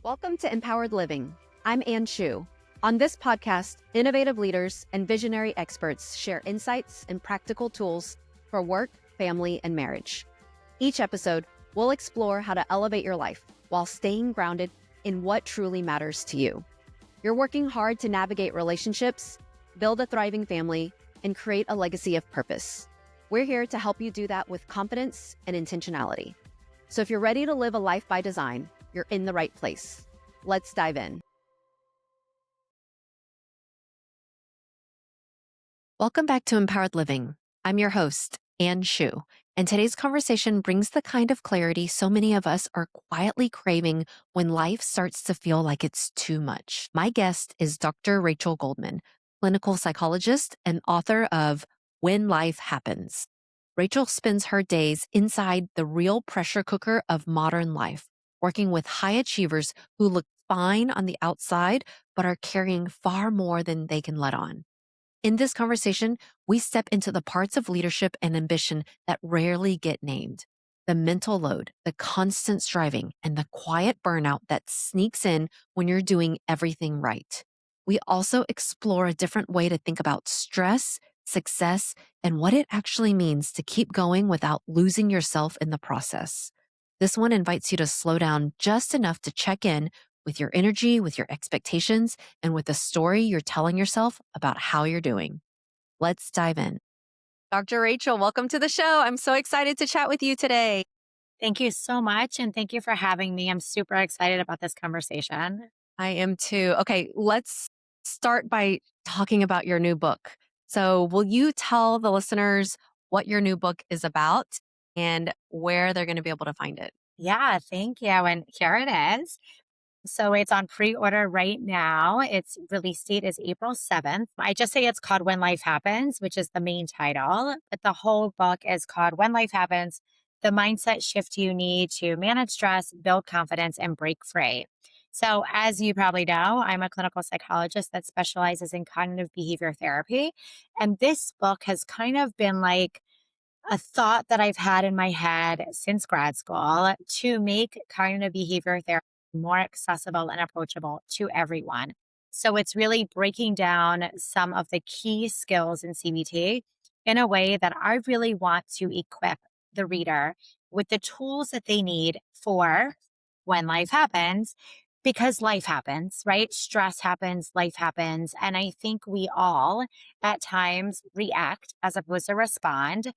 Welcome to Mpowered Living. I'm Sheu. On this podcast, innovative leaders and visionary experts share insights and practical tools for work, family, and marriage. Each episode, we'll explore how to elevate your life while staying grounded in what truly matters to you. You're working hard to navigate relationships, build a thriving family, and create a legacy of purpose. We're here to help you do that with confidence and intentionality. So if you're ready to live a life by design, you're in the right place. Let's dive in. Welcome back to Mpowered Living. I'm your host, Sheu, and today's conversation brings the kind of clarity so many of us are quietly craving when life starts to feel like it's too much. My guest is Dr. Rachel Goldman, clinical psychologist and author of When Life Happens. Rachel spends her days inside the real pressure cooker of modern life, working with high achievers who look fine on the outside, but are carrying far more than they can let on. In this conversation, we step into the parts of leadership and ambition that rarely get named. The mental load, the constant striving, and the quiet burnout that sneaks in when you're doing everything right. We also explore a different way to think about stress, success, and what it actually means to keep going without losing yourself in the process. This one invites you to slow down just enough to check in with your energy, with your expectations, and with the story you're telling yourself about how you're doing. Let's dive in. Dr. Rachel, welcome to the show. I'm so excited to chat with you today. Thank you so much. And thank you for having me. I'm super excited about this conversation. I am too. Okay, let's start by talking about your new book. So will you tell the listeners what your new book is about and where they're going to be able to find it? Yeah, thank you. And here it is. So it's on pre-order right now. Its release date is April 7th. I just say it's called When Life Happens, which is the main title, but the whole book is called When Life Happens, the mindset shift you need to manage stress, build confidence, and break free. So as you probably know, I'm a clinical psychologist that specializes in cognitive behavior therapy. And this book has kind of been like a thought that I've had in my head since grad school to make cognitive behavior therapy more accessible and approachable to everyone. So it's really breaking down some of the key skills in CBT in a way that I really want to equip the reader with the tools that they need for when life happens, because life happens, right? Stress happens, life happens. And I think we all at times react as opposed to respond.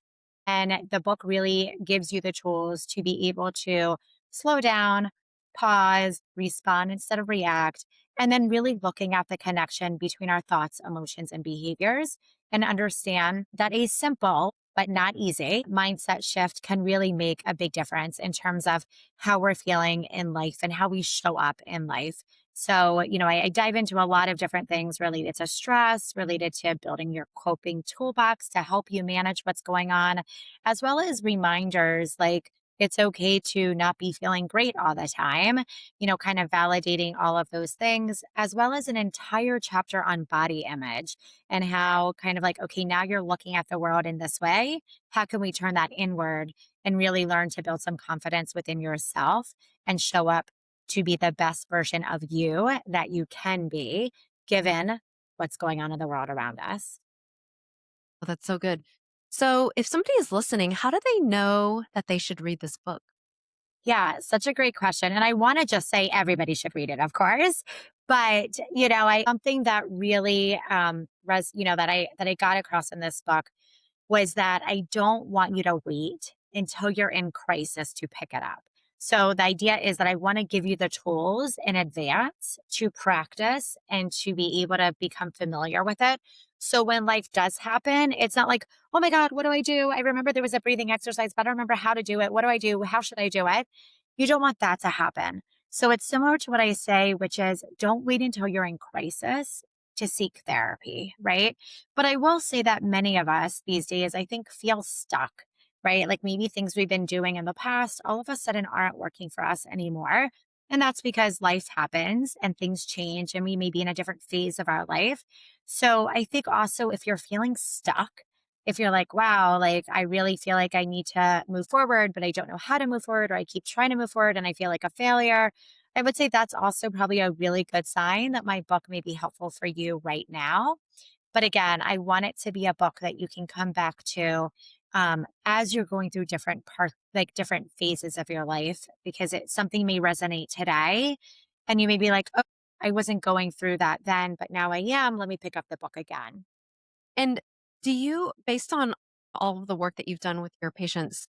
And the book really gives you the tools to be able to slow down, pause, respond instead of react, and then really looking at the connection between our thoughts, emotions, and behaviors, and understand that a simple but not easy mindset shift can really make a big difference in terms of how we're feeling in life and how we show up in life. So, I dive into a lot of different things related to stress, related to building your coping toolbox to help you manage what's going on, as well as reminders like it's okay to not be feeling great all the time, kind of validating all of those things, as well as an entire chapter on body image and how kind of like, okay, now you're looking at the world in this way. How can we turn that inward and really learn to build some confidence within yourself and show up to be the best version of you that you can be, given what's going on in the world around us? Oh, that's so good. So if somebody is listening, how do they know that they should read this book? Yeah, such a great question. And I want to just say everybody should read it, of course. But, I something that really that I got across in this book was that I don't want you to wait until you're in crisis to pick it up. So the idea is that I want to give you the tools in advance to practice and to be able to become familiar with it. So when life does happen, it's not like, oh my God, what do I do? I remember there was a breathing exercise, but I don't remember how to do it. What do I do? How should I do it? You don't want that to happen. So it's similar to what I say, which is don't wait until you're in crisis to seek therapy, right? But I will say that many of us these days, I think, feel stuck, right? Like maybe things we've been doing in the past all of a sudden aren't working for us anymore. And that's because life happens and things change and we may be in a different phase of our life. So I think also if you're feeling stuck, if you're like, wow, like I really feel like I need to move forward, but I don't know how to move forward, or I keep trying to move forward and I feel like a failure, I would say that's also probably a really good sign that my book may be helpful for you right now. But again, I want it to be a book that you can come back to as you're going through different parts, like different phases of your life, because something may resonate today. And you may be like, oh, I wasn't going through that then, but now I am. Let me pick up the book again. And do you, based on all of the work that you've done with your patients,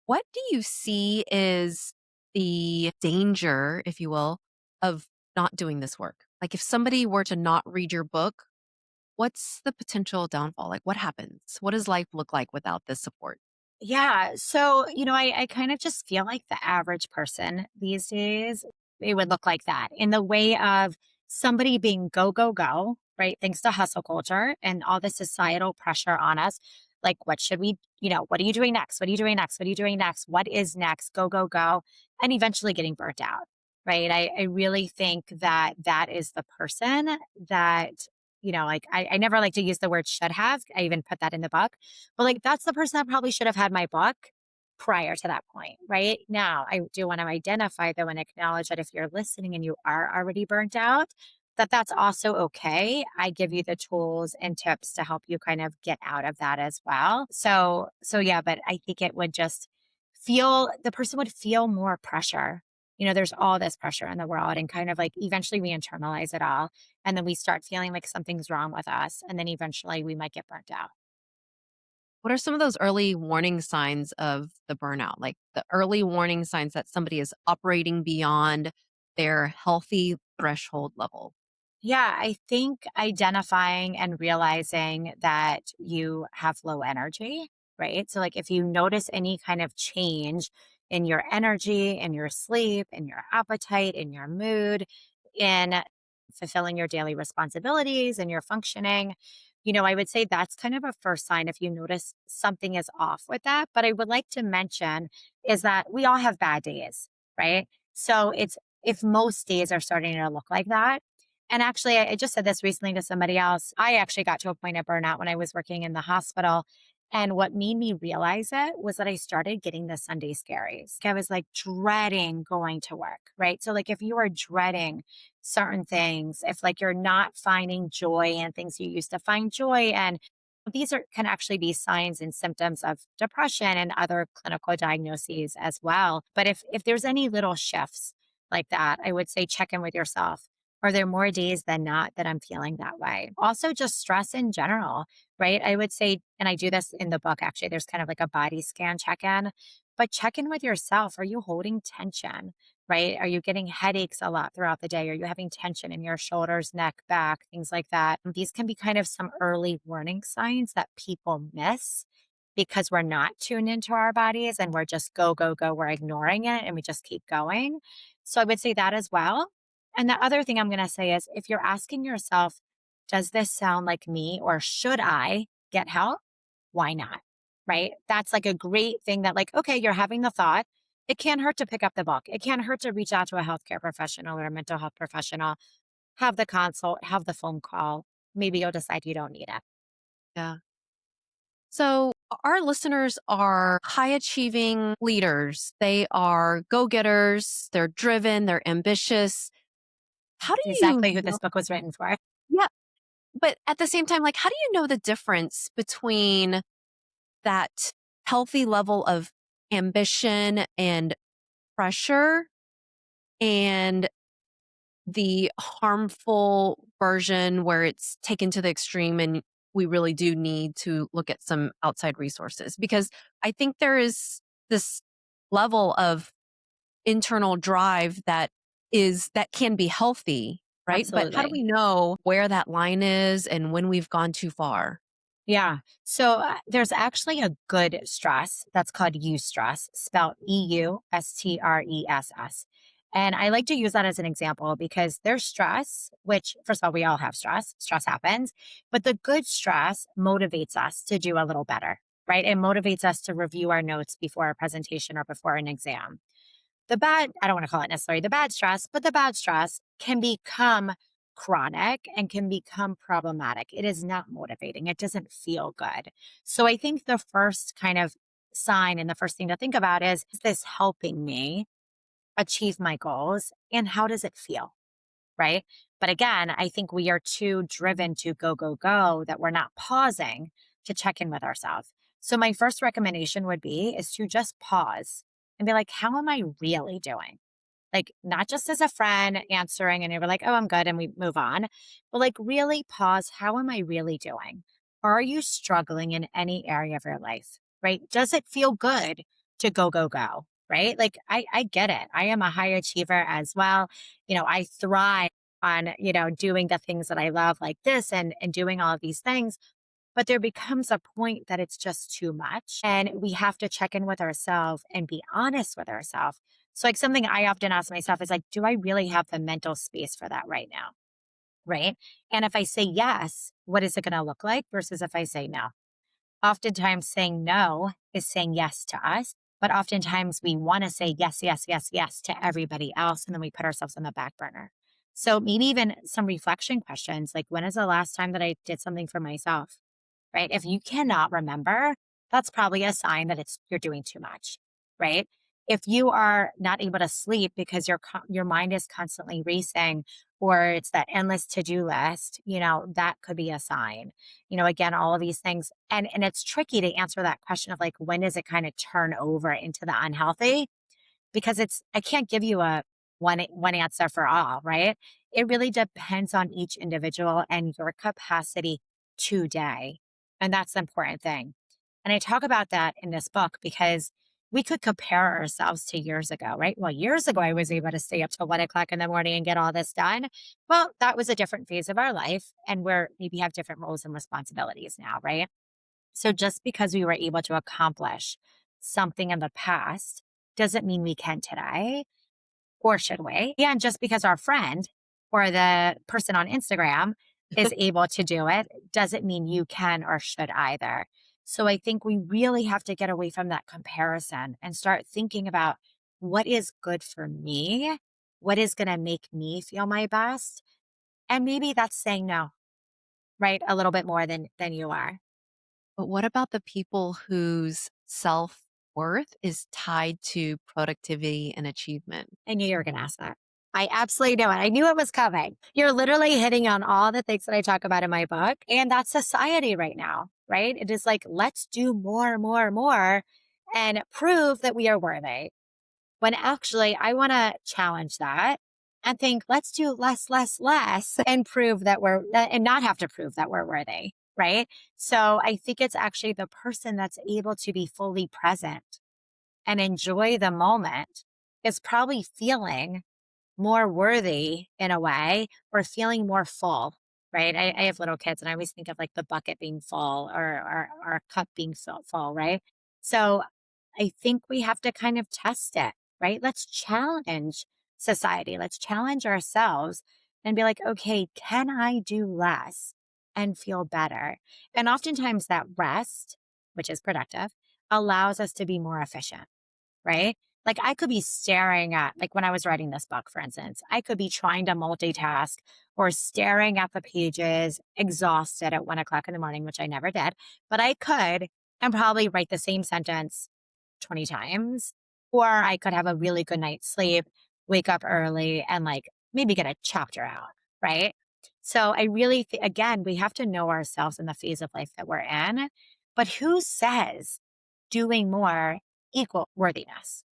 what do you see is the danger, if you will, of not doing this work? Like if somebody were to not read your book, what's the potential downfall? Like what happens? What does life look like without this support? Yeah. So, I kind of just feel like the average person these days, it would look like that in the way of somebody being go, go, go, right? Thanks to hustle culture and all the societal pressure on us. Like, what should we, what are you doing next? What are you doing next? What are you doing next? What is next? Go, go, go. And eventually getting burnt out, right? I really think that that is the person that, like I never like to use the word should have. I even put that in the book, but like that's the person that probably should have had my book prior to that point, right? Now, I do want to identify though and acknowledge that if you're listening and you are already burnt out, that that's also okay. I give you the tools and tips to help you kind of get out of that as well. So yeah, but I think it would just feel the person would feel more pressure. There's all this pressure in the world and kind of like eventually we internalize it all and then we start feeling like something's wrong with us and then eventually we might get burnt out. What are some of those early warning signs of the burnout? Like the early warning signs that somebody is operating beyond their healthy threshold level? Yeah, I think identifying and realizing that you have low energy, right? So, like, if you notice any kind of change in your energy, in your sleep, in your appetite, in your mood, in fulfilling your daily responsibilities and your functioning, I would say that's kind of a first sign if you notice something is off with that. But I would like to mention is that we all have bad days, right? So, it's if most days are starting to look like that, and actually, I just said this recently to somebody else. I actually got to a point of burnout when I was working in the hospital. And what made me realize it was that I started getting the Sunday scaries. I was like dreading going to work, right? So, like, if you are dreading certain things, if like you're not finding joy in things you used to find joy in, these can actually be signs and symptoms of depression and other clinical diagnoses as well. But if there's any little shifts like that, I would say check in with yourself. Are there more days than not that I'm feeling that way? Also, just stress in general, right? I would say, and I do this in the book actually, there's kind of like a body scan check in, but check in with yourself. Are you holding tension, right? Are you getting headaches a lot throughout the day? Are you having tension in your shoulders, neck, back, things like that? These can be kind of some early warning signs that people miss because we're not tuned into our bodies and we're just go, go, go. We're ignoring it and we just keep going. So I would say that as well. And the other thing I'm going to say is if you're asking yourself, does this sound like me or should I get help? Why not? Right? That's like a great thing that, like, okay, you're having the thought. It can't hurt to pick up the book. It can't hurt to reach out to a healthcare professional or a mental health professional, have the consult, have the phone call. Maybe you'll decide you don't need it. Yeah. So, our listeners are high achieving leaders. They are go getters, they're driven, they're ambitious. How do It's you exactly who know? this book was written for. Yeah. But at the same time, like, how do you know the difference between that healthy level of ambition and pressure and the harmful version where it's taken to the extreme and we really do need to look at some outside resources? Because I think there is this level of internal drive that can be healthy, right? But how do Absolutely. we know where that line is and when we've gone too far? Yeah. So there's actually a good stress that's called eustress, spelled EUSTRESS. And I like to use that as an example because there's stress, which, first of all, we all have stress. Stress happens. But the good stress motivates us to do a little better, right? It motivates us to review our notes before a presentation or before an exam. The bad, I don't want to call it necessarily the bad stress, but the bad stress can become chronic and can become problematic. It is not motivating. It doesn't feel good. So I think the first kind of sign and the first thing to think about is this helping me achieve my goals? And how does it feel? Right. But again, I think we are too driven to go, go, go that we're not pausing to check in with ourselves. So my first recommendation would be is to just pause and be like, how am I really doing? Like, not just as a friend answering and you're like, oh, I'm good, and we move on, but like really pause. How am I really doing? Are you struggling in any area of your life? Right? Does it feel good to go, go, go? Right? Like, I get it. I am a high achiever as well. I thrive on, doing the things that I love like this and doing all of these things. But there becomes a point that it's just too much. And we have to check in with ourselves and be honest with ourselves. So, like, something I often ask myself is like, do I really have the mental space for that right now? Right. And if I say yes, what is it going to look like versus if I say no? Oftentimes, saying no is saying yes to us. But oftentimes, we want to say yes, yes, yes, yes to everybody else. And then we put ourselves on the back burner. So, maybe even some reflection questions like, when is the last time that I did something for myself? Right? If you cannot remember, that's probably a sign that you're doing too much, right? If you are not able to sleep because your mind is constantly racing or it's that endless to-do list, that could be a sign. Again, all of these things and it's tricky to answer that question of like when does it kind of turn over into the unhealthy? Because I can't give you a one answer for all, right? It really depends on each individual and your capacity today. And that's the important thing. And I talk about that in this book because we could compare ourselves to years ago, right? Well, years ago, I was able to stay up till 1 o'clock in the morning and get all this done. Well, that was a different phase of our life. And we're maybe have different roles and responsibilities now, right? So just because we were able to accomplish something in the past doesn't mean we can today, or should we? And just because our friend or the person on Instagram is able to do it doesn't mean you can or should either. So I think we really have to get away from that comparison and start thinking about what is good for me, what is going to make me feel my best, and maybe that's saying no, right? A little bit more than you are. But what about the people whose self-worth is tied to productivity and achievement? I knew you were going to ask that. I absolutely know it. I knew it was coming. You're literally hitting on all the things that I talk about in my book. And that's society right now, right? It is like, let's do more, more, more and prove that we are worthy. When actually, I want to challenge that and think, let's do less, less, less and prove that and not have to prove that we're worthy, right? So I think it's actually the person that's able to be fully present and enjoy the moment is probably feeling more worthy in a way or feeling more full, right? I have little kids and I always think of like the bucket being full or our cup being full, right? So I think we have to kind of test it, right? Let's challenge society. Let's challenge ourselves and be like, okay, can I do less and feel better? And oftentimes that rest, which is productive, allows us to be more efficient, right? Like I could be staring at, like when I was writing this book, for instance, I could be trying to multitask or staring at the pages, exhausted at 1 o'clock in the morning, which I never did, but I could and probably write the same sentence 20 times. Or I could have a really good night's sleep, wake up early and like maybe get a chapter out, right? So I really, again, we have to know ourselves in the phase of life that we're in. But who says doing more equal worthiness,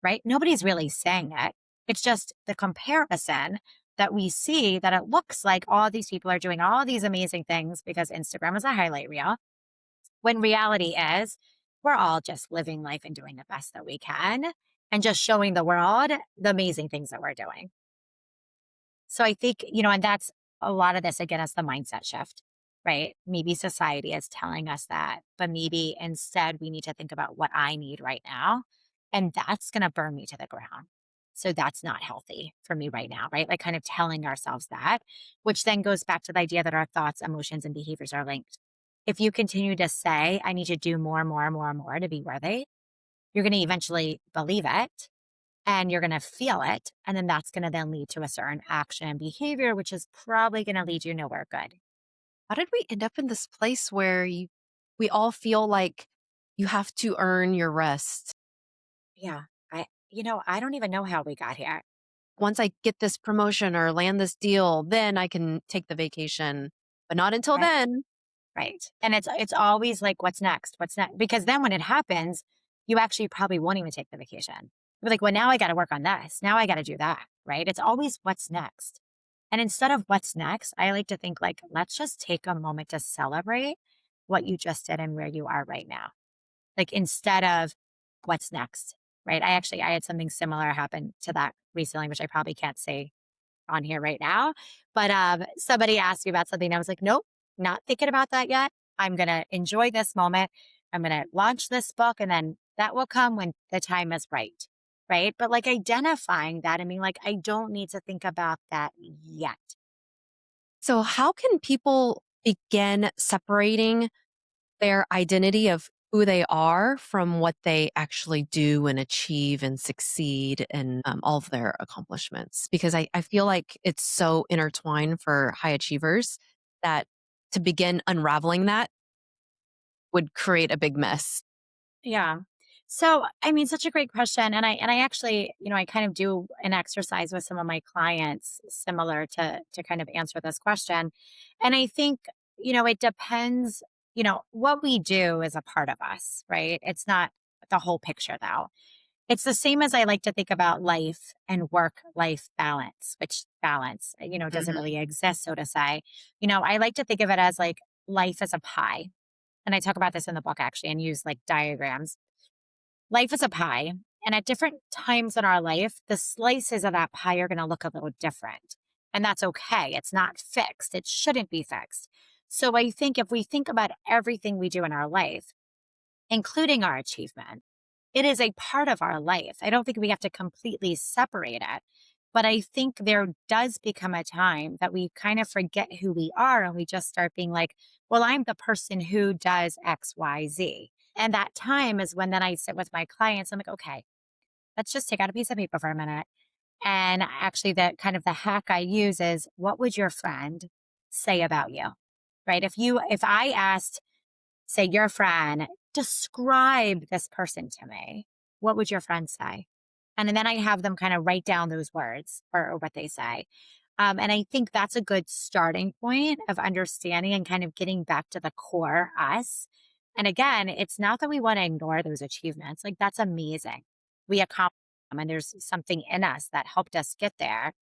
right? Nobody's really saying it. It's just the comparison that we see that it looks like all these people are doing all these amazing things because Instagram is a highlight reel. When reality is, we're all just living life and doing the best that we can and just showing the world the amazing things that we're doing. So I think, and that's a lot of this again is the mindset shift, right? Maybe society is telling us that, but maybe instead we need to think about what I need right now. And that's going to burn me to the ground. So that's not healthy for me right now, right? Like kind of telling ourselves that, which then goes back to the idea that our thoughts, emotions, and behaviors are linked. If you continue to say, I need to do more, more, more, more to be worthy, you're going to eventually believe it and you're going to feel it. And then that's going to then lead to a certain action and behavior, which is probably going to lead you nowhere good. How did we end up in this place where we all feel like you have to earn your rest? Yeah. I don't even know how we got here. Once I get this promotion or land this deal, then I can take the vacation, but not until Right. then. Right. And it's always like, what's next? What's next? Because then when it happens, you actually probably won't even take the vacation. You're like, well, now I got to work on this. Now I got to do that. Right. It's always what's next. And instead of what's next, I like to think like, let's just take a moment to celebrate what you just did and where you are right now. Like instead of what's next. Right. I had something similar happen to that recently, which I probably can't say on here right now. But somebody asked me about something. And I was like, nope, not thinking about that yet. I'm going to enjoy this moment. I'm going to launch this book and then that will come when the time is right. Right. But like identifying that, I mean, like, I don't need to think about that yet. So, how can people begin separating their identity of who they are from what they actually do and achieve and succeed and all of their accomplishments? Because I feel like it's so intertwined for high achievers that to begin unraveling that would create a big mess. Yeah. So, I mean, such a great question. And I actually, I kind of do an exercise with some of my clients similar to kind of answer this question. And I think, it depends, what we do is a part of us, right? It's not the whole picture though. It's the same as I like to think about life and work life balance, which balance, doesn't Mhm. really exist, so to say. I like to think of it as like life as a pie. And I talk about this in the book actually and use like diagrams. Life is a pie. And at different times in our life, the slices of that pie are going to look a little different. And that's okay. It's not fixed. It shouldn't be fixed. So I think if we think about everything we do in our life, including our achievement, it is a part of our life. I don't think we have to completely separate it. But I think there does become a time that we kind of forget who we are and we just start being like, well, I'm the person who does X, Y, Z. And that time is when then I sit with my clients. I'm like, okay, let's just take out a piece of paper for a minute. And actually, the kind of the hack I use is what would your friend say about you? Right. If I asked, say, your friend, describe this person to me, what would your friend say? And then I have them kind of write down those words or what they say. And I think that's a good starting point of understanding and kind of getting back to the core us. And again, it's not that we want to ignore those achievements. Like that's amazing. We accomplished them and there's something in us that helped us get there.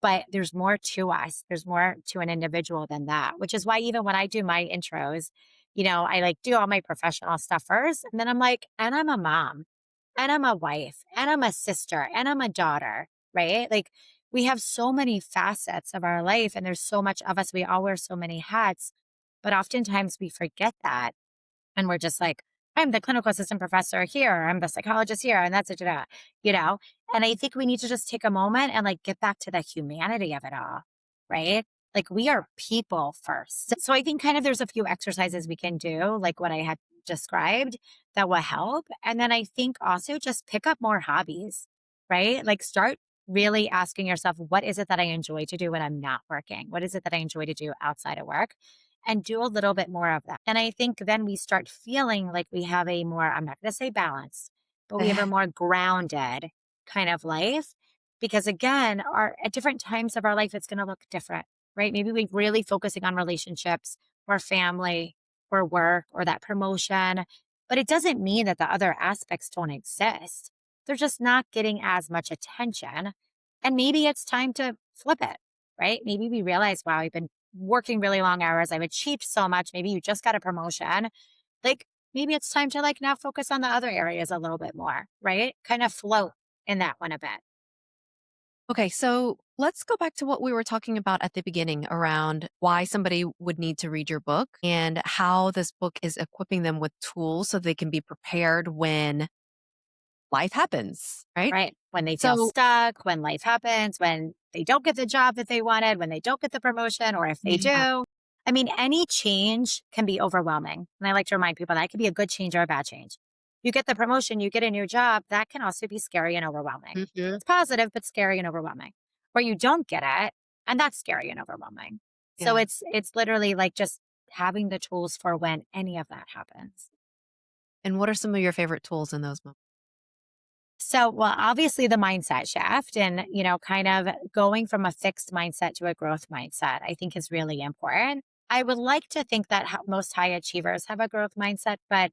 But there's more to us. There's more to an individual than that, which is why even when I do my intros, I like do all my professional stuff first. And then I'm like, and I'm a mom, and I'm a wife, and I'm a sister, and I'm a daughter, right? Like we have so many facets of our life, and there's so much of us. We all wear so many hats, but oftentimes we forget that. And we're just like, I'm the clinical assistant professor here, I'm the psychologist here, and that's it, you know? And I think we need to just take a moment and like get back to the humanity of it all, right? Like we are people first. So I think kind of there's a few exercises we can do, like what I had described, that will help. And then I think also just pick up more hobbies, right? Like start really asking yourself, what is it that I enjoy to do when I'm not working? What is it that I enjoy to do outside of work? And do a little bit more of that. And I think then we start feeling like we have a more, I'm not going to say balanced, but we have a more grounded kind of life. Because again, at different times of our life, it's going to look different, right? Maybe we're really focusing on relationships or family or work or that promotion, but it doesn't mean that the other aspects don't exist. They're just not getting as much attention. And maybe it's time to flip it, right? Maybe we realize, wow, I've been working really long hours. I've achieved so much. Maybe you just got a promotion. Like maybe it's time to like now focus on the other areas a little bit more, right? Kind of float in that one a bit. Okay, so let's go back to what we were talking about at the beginning around why somebody would need to read your book and how this book is equipping them with tools so they can be prepared when life happens, right? Right. When they feel So, stuck, when life happens, when they don't get the job that they wanted, when they don't get the promotion, or if they yeah. do. I mean, any change can be overwhelming. And I like to remind people that it can be a good change or a bad change. You get the promotion, you get a new job, that can also be scary and overwhelming. Mhm. It's positive, but scary and overwhelming. Or you don't get it, and that's scary and overwhelming. So Yeah. it's literally like just having the tools for when any of that happens. And what are some of your favorite tools in those moments? Well, obviously the mindset shift and, kind of going from a fixed mindset to a growth mindset, I think is really important. I would like to think that most high achievers have a growth mindset, but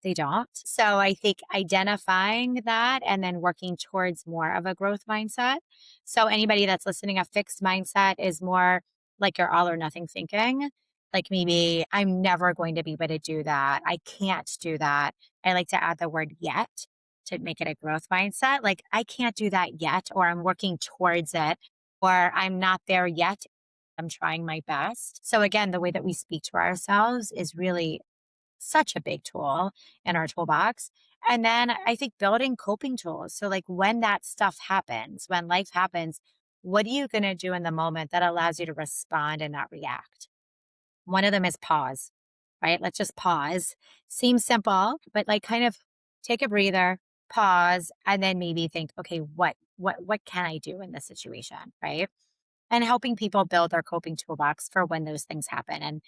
they don't. So I think identifying that and then working towards more of a growth mindset. So anybody that's listening, a fixed mindset is more like your all or nothing thinking. Like maybe I'm never going to be able to do that. I can't do that. I like to add the word yet to make it a growth mindset. Like I can't do that yet, or I'm working towards it, or I'm not there yet. I'm trying my best. So again, the way that we speak to ourselves is really such a big tool in our toolbox. And then I think building coping tools. So, like when that stuff happens, when life happens, what are you going to do in the moment that allows you to respond and not react? One of them is pause, right? Let's just pause. Seems simple, but like kind of take a breather, pause, and then maybe think, okay, what can I do in this situation, right? And helping people build their coping toolbox for when those things happen. And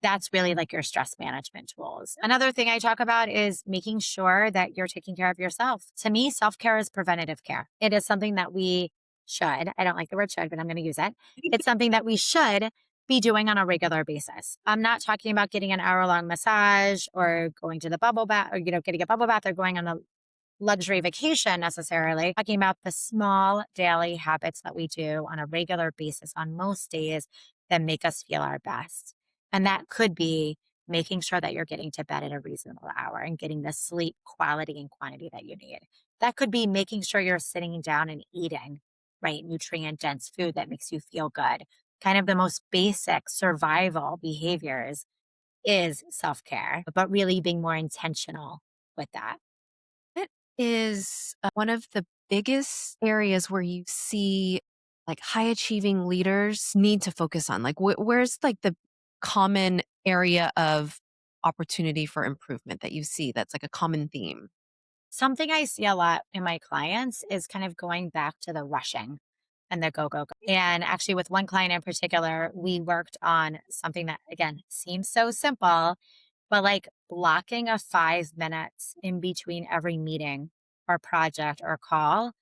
that's really like your stress management tools. Another thing I talk about is making sure that you're taking care of yourself. To me, self care is preventative care. It is something that we should, I don't like the word should, but I'm going to use it. It's something that we should be doing on a regular basis. I'm not talking about getting an hour long massage or going to the bubble bath or, getting a bubble bath or going on a luxury vacation necessarily, talking about the small daily habits that we do on a regular basis on most days that make us feel our best. And that could be making sure that you're getting to bed at a reasonable hour and getting the sleep quality and quantity that you need. That could be making sure you're sitting down and eating, right? Nutrient dense food that makes you feel good. Kind of the most basic survival behaviors is self care, but really being more intentional with that. It is one of the biggest areas where you see like high achieving leaders need to focus on? Like, where's like the common area of opportunity for improvement that you see that's like a common theme? Something I see a lot in my clients is kind of going back to the rushing and the go, go, go. And actually, with one client in particular, we worked on something that, again, seems so simple, but like blocking a 5 minutes in between every meeting or project or call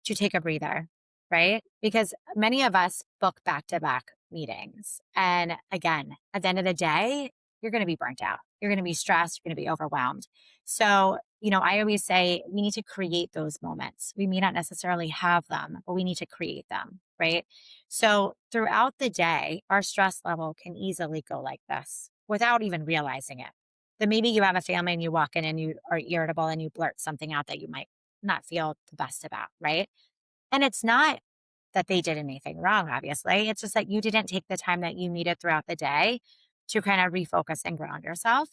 to take a breather, right? Because many of us book back to back meetings. And again, at the end of the day, you're going to be burnt out. You're going to be stressed. You're going to be overwhelmed. So, I always say we need to create those moments. We may not necessarily have them, but we need to create them, right? So, throughout the day, our stress level can easily go like this without even realizing it. Then maybe you have a family and you walk in and you are irritable and you blurt something out that you might not feel the best about, right? And it's not that they did anything wrong, obviously. It's just that you didn't take the time that you needed throughout the day to kind of refocus and ground yourself.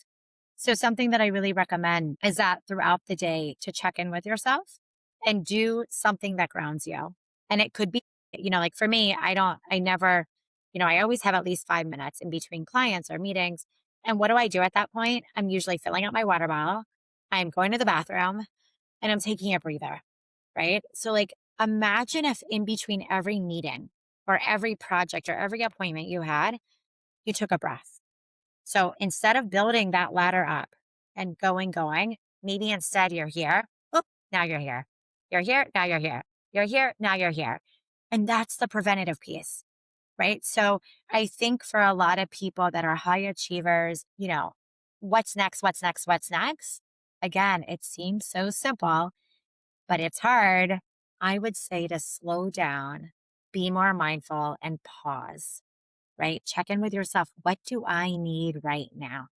So, something that I really recommend is that throughout the day to check in with yourself and do something that grounds you. And it could be, like for me, I never, I always have at least 5 minutes in between clients or meetings. And what do I do at that point? I'm usually filling up my water bottle, I'm going to the bathroom, and I'm taking a breather, right? So, like, imagine if in between every meeting or every project or every appointment you had, you took a breath. So, instead of building that ladder up and going, maybe instead you're here. Oh, now you're here. You're here. Now you're here. You're here. Now you're here. And that's the preventative piece, right? So, I think for a lot of people that are high achievers, what's next? What's next? What's next? Again, it seems so simple, but it's hard. I would say to slow down, be more mindful, and pause, right? Check in with yourself. What do I need right now?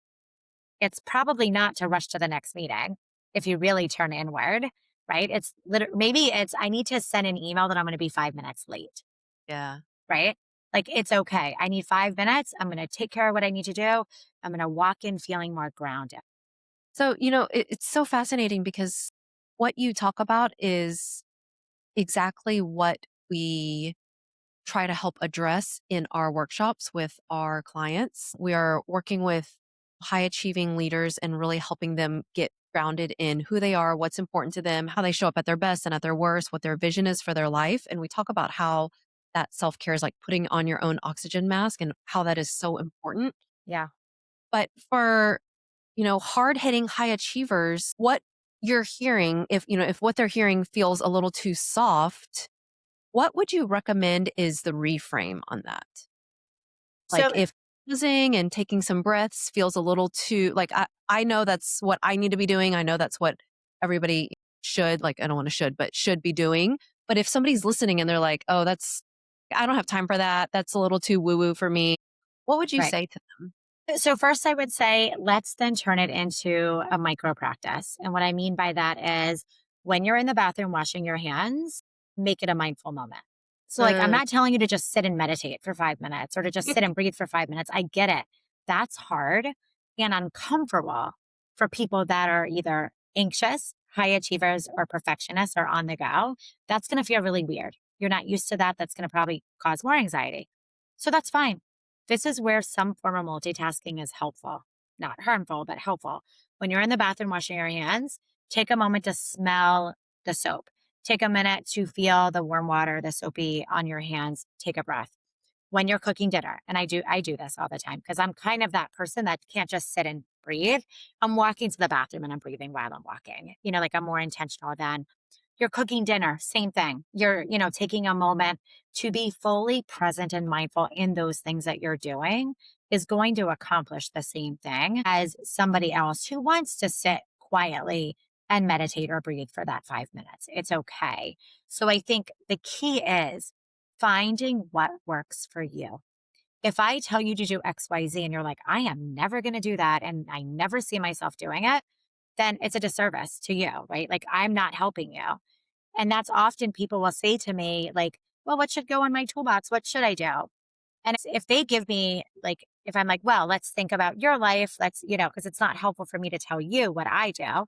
It's probably not to rush to the next meeting if you really turn inward, right? It's literally, maybe it's, I need to send an email that I'm going to be 5 minutes late, Yeah. right? Like it's okay. I need 5 minutes. I'm going to take care of what I need to do. I'm going to walk in feeling more grounded. So, it's so fascinating because what you talk about is exactly what we try to help address in our workshops with our clients. We are working with high achieving leaders and really helping them get grounded in who they are, what's important to them, how they show up at their best and at their worst, what their vision is for their life. And we talk about how that self care is like putting on your own oxygen mask and how that is so important. Yeah. But for, hard hitting high achievers, what you're hearing, if what they're hearing feels a little too soft, what would you recommend is the reframe on that? Like So if pausing and taking some breaths feels a little too like I know that's what I need to be doing. I know that's what everybody should, like I don't want to should, but should be doing. But if somebody's listening and they're like, "Oh, that's I don't have time for that. That's a little too woo-woo for me." What would you right. say to them? So first I would say let's then turn it into a micro practice. And what I mean by that is when you're in the bathroom washing your hands, make it a mindful moment. So like I'm Uh, not telling you to just sit and meditate for 5 minutes or to just sit and breathe for 5 minutes. I get it. That's hard and uncomfortable for people that are either anxious, high achievers or perfectionists or on the go. That's going to feel really weird. You're not used to that. That's going to probably cause more anxiety. So that's fine. This is where some form of multitasking is helpful, not harmful, but helpful. When you're in the bathroom washing your hands, take a moment to smell the soap. Take a minute to feel the warm water, the soapy on your hands. Take a breath. When you're cooking dinner, and I do this all the time because I'm kind of that person that can't just sit and breathe. I'm walking to the bathroom and I'm breathing while I'm walking. Like I'm more intentional than you're cooking dinner, same thing. You're taking a moment to be fully present and mindful in those things that you're doing is going to accomplish the same thing as somebody else who wants to sit quietly and meditate or breathe for that 5 minutes. It's okay. So I think the key is finding what works for you. If I tell you to do XYZ and you're like, I am never going to do that and I never see myself doing it, then it's a disservice to you, right? Like I'm not helping you. And that's often people will say to me, like, well, what should go in my toolbox? What should I do? And if they give me, like, if I'm like, well, let's think about your life, because it's not helpful for me to tell you what I do.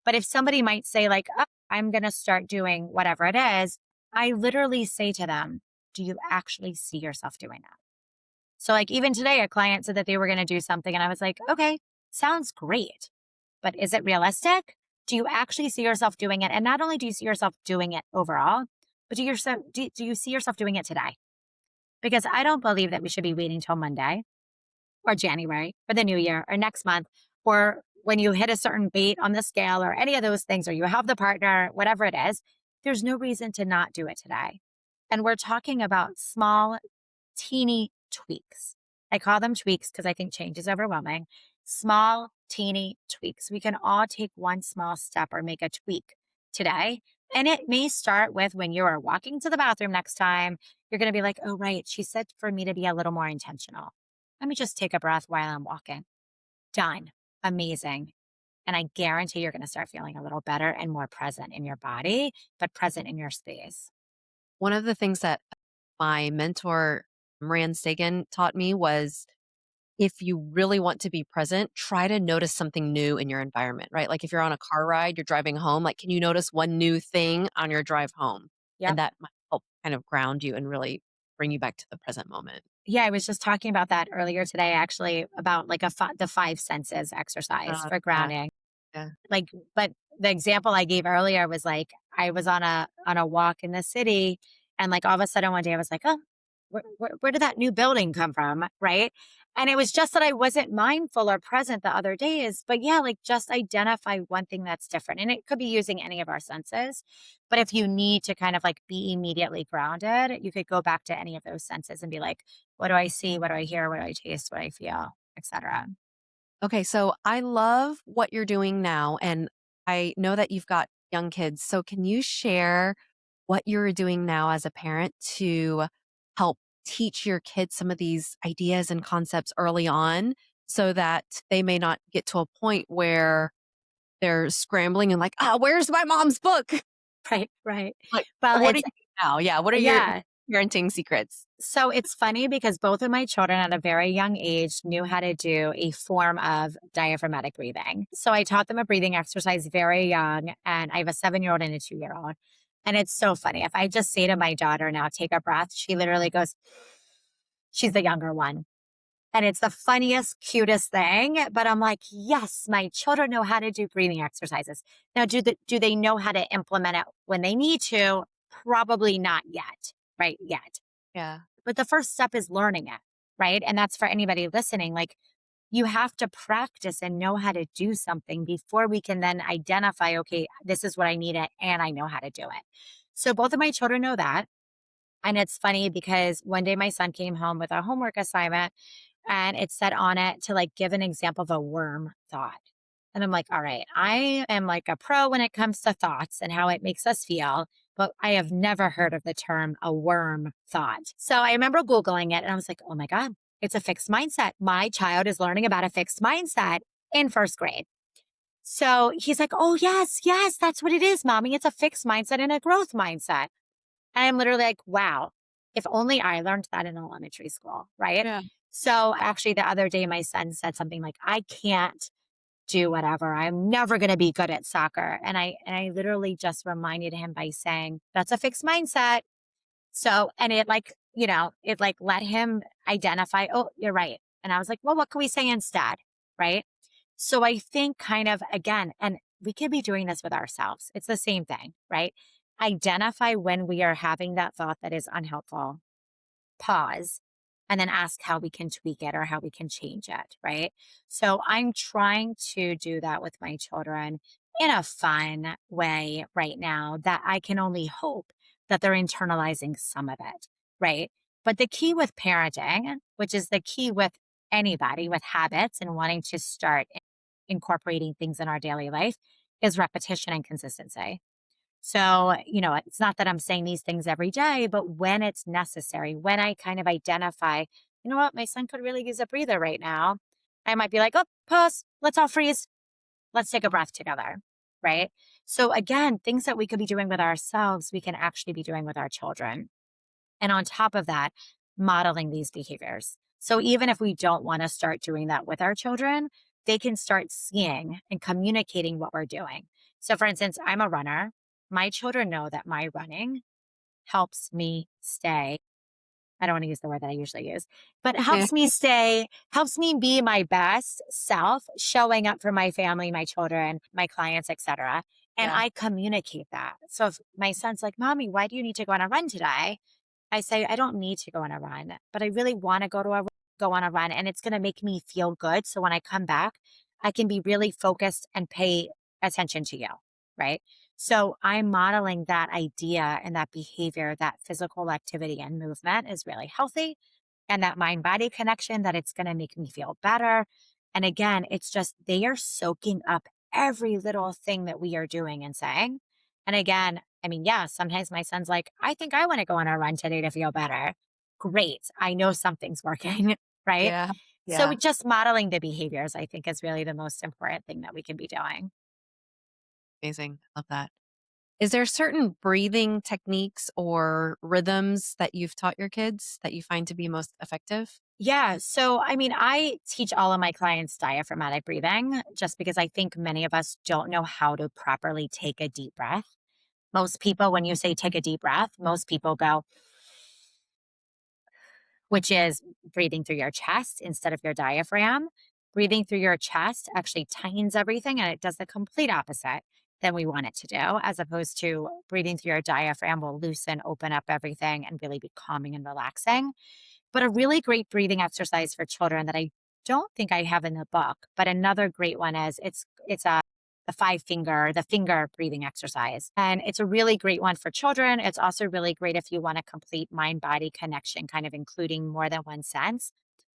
But if somebody might say, like, oh, I'm going to start doing whatever it is, I literally say to them, do you actually see yourself doing that? So, like, even today, a client said that they were going to do something. And I was like, okay, sounds great. But is it realistic? Do you actually see yourself doing it? And not only do you see yourself doing it overall, but do you see yourself doing it today? Because I don't believe that we should be waiting till Monday or January or the new year or next month or when you hit a certain weight on the scale or any of those things, or you have the partner, whatever it is, there's no reason to not do it today. And we're talking about small, teeny tweaks. I call them tweaks because I think change is overwhelming. Small, teeny tweaks. We can all take one small step or make a tweak today. And it may start with when you are walking to the bathroom next time, you're going to be like, oh, right. She said for me to be a little more intentional. Let me just take a breath while I'm walking. Done. Amazing. And I guarantee you're going to start feeling a little better and more present in your body, but present in your space. one of the things that my mentor, Moran Sagan, taught me was if you really want to be present, try to notice something new in your environment, right? Like if you're on a car ride, you're driving home, like can you notice one new thing on your drive home? And Yep. that might help kind of ground you and really bring you back to the present moment. Yeah, I was just talking about that earlier today, actually, about like the five senses exercise for Yeah, grounding. yeah. Like, but the example I gave earlier was like I was on a walk in the city, and like all of a sudden one day I was like, oh, where did that new building come from, right? And it was just that I wasn't mindful or present the other days. But yeah, like just identify one thing that's different, and it could be using any of our senses. But if you need to kind of like be immediately grounded, you could go back to any of those senses and be like, what do I see? What do I hear? What do I taste? What do I feel, etc. Okay, so I love what you're doing now, and I know that you've got young kids. So can you share what you're doing now as a parent to help teach your kids some of these ideas and concepts early on so that they may not get to a point where they're scrambling and like, "Ah, where's my mom's book?" Right, right. Like, Well, what are it's you doing now? Yeah, what are your yeah. parenting secrets? So it's funny because both of my children at a very young age knew how to do a form of diaphragmatic breathing. So I taught them a breathing exercise very young, and I have a 7-year-old and a 2-year old. And it's so funny. If I just say to my daughter now, take a breath, she literally goes, she's the younger one. And it's the funniest, cutest thing. But I'm like, yes, my children know how to do breathing exercises. Now, do they know how to implement it when they need to? Probably not yet, right? Yet. Yeah. But the first step is learning it, right? And that's for anybody listening. Like You have to practice and know how to do something before we can then identify, okay, this is what I need it and I know how to do it. So both of my children know that. And it's funny because one day my son came home with a homework assignment and it said on it to like give an example of a worm thought. And I'm like, all right, I am like a pro when it comes to thoughts and how it makes us feel, but I have never heard of the term a worm thought. So I remember Googling it and I was like, oh my God, it's a fixed mindset. My child is learning about a fixed mindset in first grade. So he's like, oh, yes, yes, that's what it is, mommy. It's a fixed mindset and a growth mindset. And I'm literally like, wow, if only I learned that in elementary school, right? Yeah. So actually, the other day, my son said something like, I can't do whatever. I'm never going to be good at soccer. And I literally just reminded him by saying, that's a fixed mindset. So, and it like, it like let him identify, oh, you're right. And I was like, well, what can we say instead? Right. So I think kind of again, and we could be doing this with ourselves. It's the same thing, right? Identify when we are having that thought that is unhelpful, pause, and then ask how we can tweak it or how we can change it, right? So I'm trying to do that with my children in a fun way right now that I can only hope that they're internalizing some of it, right? But the key with parenting, which is the key with anybody with habits and wanting to start incorporating things in our daily life, is repetition and consistency. So, it's not that I'm saying these things every day, but when it's necessary, when I kind of identify, you know what, my son could really use a breather right now, I might be like, oh, pause, let's all freeze, let's take a breath together. Right. So, again, things that we could be doing with ourselves, we can actually be doing with our children. And on top of that, modeling these behaviors. So, even if we don't want to start doing that with our children, they can start seeing and communicating what we're doing. So, for instance, I'm a runner. My children know that my running helps me stay. I don't want to use the word that I usually use, but Yeah. helps me be my best self, showing up for my family, my children, my clients, etc. And Yeah. I communicate that. So if my son's like, Mommy, why do you need to go on a run today? I say, I don't need to go on a run, but I really want to go on a run and it's going to make me feel good. So when I come back, I can be really focused and pay attention to you. Right. So I'm modeling that idea and that behavior, that physical activity and movement is really healthy. And that mind body connection, that it's going to make me feel better. And again, it's just they are soaking up every little thing that we are doing and saying. And again, I mean, yeah, sometimes my son's like, I think I want to go on a run today to feel better. Great. I know something's working, right? Yeah. So Yeah. just modeling the behaviors, I think, is really the most important thing that we can be doing. Amazing. Love that. Is there certain breathing techniques or rhythms that you've taught your kids that you find to be most effective? Yeah. So, I mean, I teach all of my clients diaphragmatic breathing just because I think many of us don't know how to properly take a deep breath. Most people, when you say take a deep breath, most people go, which is breathing through your chest instead of your diaphragm. Breathing through your chest actually tightens everything and it does the complete opposite than we want it to do, as opposed to breathing through your diaphragm will loosen, open up everything, and really be calming and relaxing. But a really great breathing exercise for children that I don't think I have in the book, but another great one is it's a the finger breathing exercise. And it's a really great one for children. It's also really great if you want a complete mind body connection, kind of including more than one sense.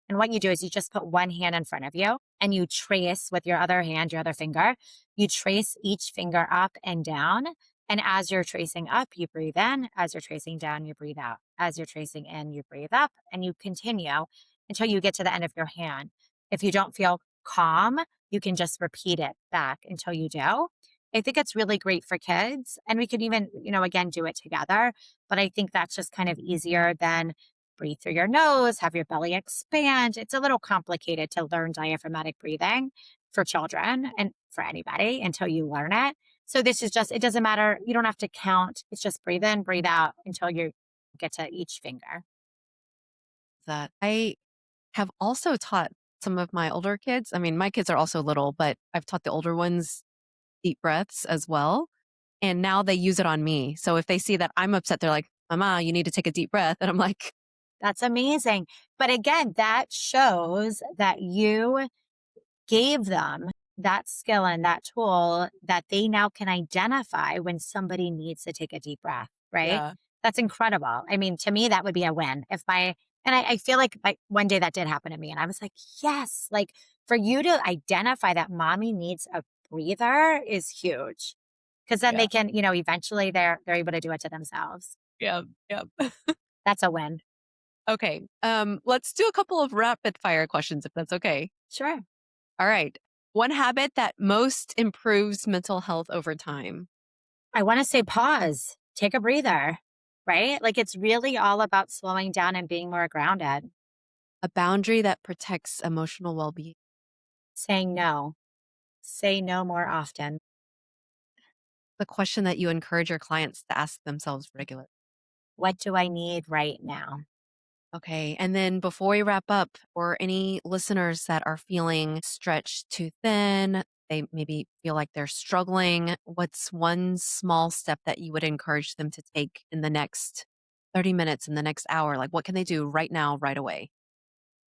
And what you do is you just put one hand in front of you and you trace with your other hand, your other finger, you trace each finger up and down. And as you're tracing up, you breathe in. As you're tracing down, you breathe out. As you're tracing in, you breathe up and you continue until you get to the end of your hand. If you don't feel calm, you can just repeat it back until you do. I think it's really great for kids. And we could even, again, do it together. But I think that's just kind of easier than breathe through your nose, have your belly expand. It's a little complicated to learn diaphragmatic breathing for children and for anybody until you learn it. So this is just, it doesn't matter. You don't have to count. It's just breathe in, breathe out until you get to each finger. That I have also taught some of my older kids. I mean, my kids are also little, but I've taught the older ones deep breaths as well. And now they use it on me. So if they see that I'm upset, they're like, Mama, you need to take a deep breath. And I'm like, That's amazing. But again, that shows that you gave them that skill and that tool that they now can identify when somebody needs to take a deep breath, right? Yeah. That's incredible. I mean, to me, that would be a win. And I feel like one day that did happen to me, and I was like, yes, like for you to identify that mommy needs a breather is huge. Cause then Yeah. they can, eventually they're able to do it to themselves. Yep. Yep. That's a win. Okay. Let's do a couple of rapid fire questions if that's okay. Sure. All right. One habit that most improves mental health over time. I want to say pause, take a breather, right? Like it's really all about slowing down and being more grounded, A boundary that protects emotional well-being. saying no, say no more often. The question that you encourage your clients to ask themselves regularly. What do I need right now? Okay. And then before we wrap up, for any listeners that are feeling stretched too thin, they maybe feel like they're struggling, what's one small step that you would encourage them to take in the next 30 minutes, in the next hour? Like, what can they do right now, right away?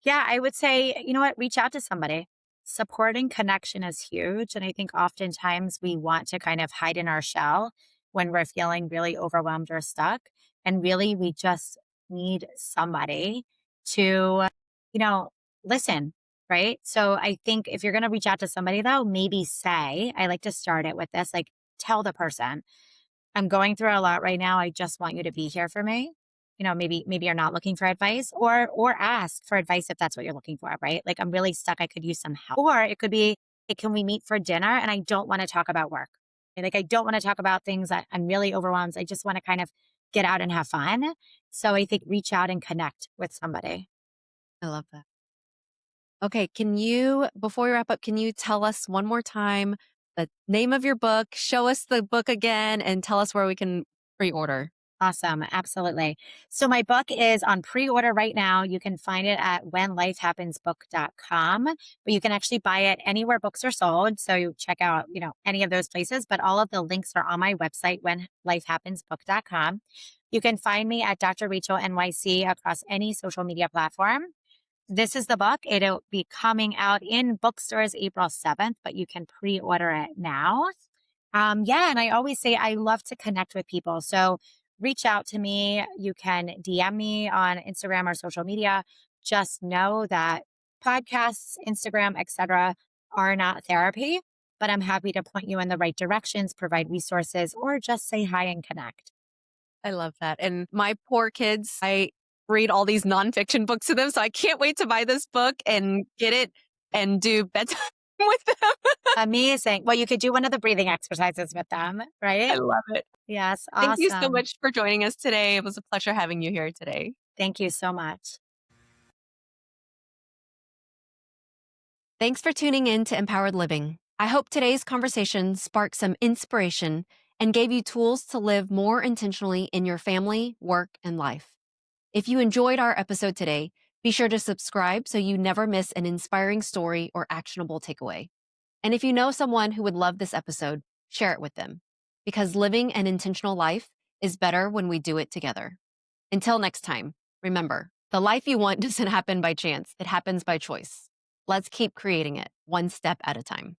Yeah, I would say, you know what, reach out to somebody. Supporting connection is huge. And I think oftentimes we want to kind of hide in our shell when we're feeling really overwhelmed or stuck. And really, we just need somebody to, you know, listen, right? So I think if you're going to reach out to somebody, though, maybe say, I like to start it with this, like, tell the person, I'm going through a lot right now. I just want you to be here for me. Maybe you're not looking for advice or ask for advice if that's what you're looking for, right? Like I'm really stuck. I could use some help. Or it could be, hey, can we meet for dinner? And I don't want to talk about work. Like I don't want to talk about things that I'm really overwhelmed. I just want to kind of get out and have fun. So I think reach out and connect with somebody. I love that. Okay. Before we wrap up, can you tell us one more time the name of your book, show us the book again, and tell us where we can pre order? Awesome. Absolutely. So my book is on pre-order right now. You can find it at whenlifehappensbook.com, but you can actually buy it anywhere books are sold. So you check out, any of those places, but all of the links are on my website, whenlifehappensbook.com. You can find me at Dr. Rachel NYC across any social media platform. This is the book. It'll be coming out in bookstores April 7th, but you can pre-order it now. Yeah, and I always say I love to connect with people. So reach out to me. You can DM me on Instagram or social media. Just know that podcasts, Instagram, etc., are not therapy, but I'm happy to point you in the right directions, provide resources, or just say hi and connect. I love that. And my poor kids, I read all these nonfiction books to them. So I can't wait to buy this book and get it and do bedtime with them. Amazing. Well, you could do one of the breathing exercises with them, I right? love it. Yes, Thank you so awesome. much for joining us today. It was a pleasure having you here today. Thank you so much. Thanks for tuning in to Empowered Living. I hope today's conversation sparked some inspiration and gave you tools to live more intentionally in your family, work, and life. If you enjoyed our episode today, be sure to subscribe so you never miss an inspiring story or actionable takeaway. And if you know someone who would love this episode, share it with them. Because living an intentional life is better when we do it together. Until next time, remember, the life you want doesn't happen by chance, it happens by choice. Let's keep creating it one step at a time.